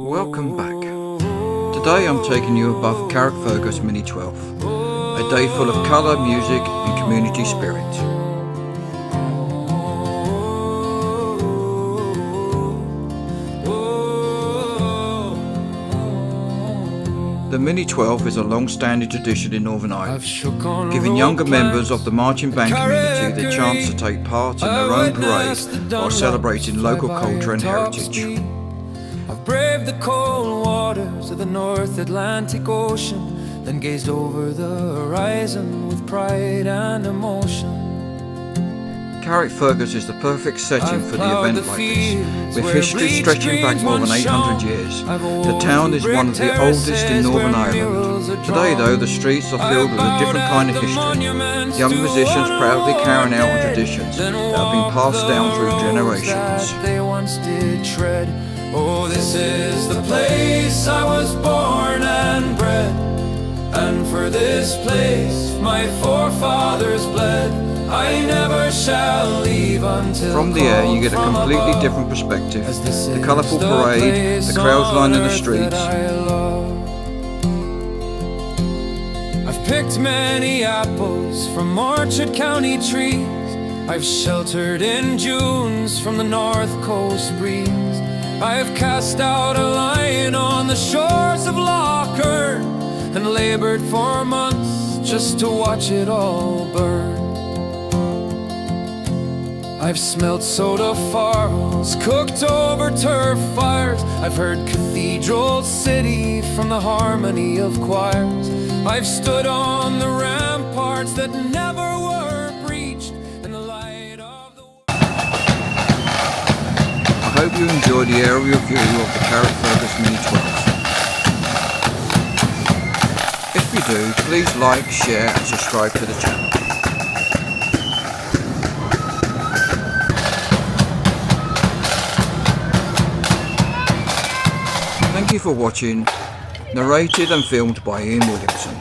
Welcome back. Today I'm taking you above Carrickfergus Mini Twelfth, a day full of colour, music and community spirit. The Mini 12 is a long-standing tradition in Northern Ireland, giving younger members of the marching band community the chance to take part in their own parade while celebrating local culture and heritage. I've braved the cold waters of the North Atlantic Ocean, then gazed over the horizon with pride and emotion. Carrickfergus is the perfect setting for the event like this, with history stretching back more than 800 years. The town is one of the oldest in Northern Ireland. Today though, the streets are filled with a different kind of history. Young musicians proudly carrying out on traditions that have been passed down through generations. They once did tread. Oh, this is the place I was born and bred, and for this place my forefathers bled. I never shall leave until. From the air you get a completely different perspective. The colourful parade, the crowds lining the streets. I've picked many apples from Orchard County trees. I've sheltered in Junes from the north coast breeze. I've cast out a line on the shores of Loch Earn and laboured for months just to watch it all burn. I've smelt soda farls, cooked over turf fires. I've heard Cathedral City from the harmony of choirs. I've stood on the ramparts that never were breached in the light of the world. I hope you enjoyed the aerial view of the Carrickfergus Mini 12. If you do, please like, share and subscribe to the channel. Thank you for watching. Narrated and filmed by Williamson.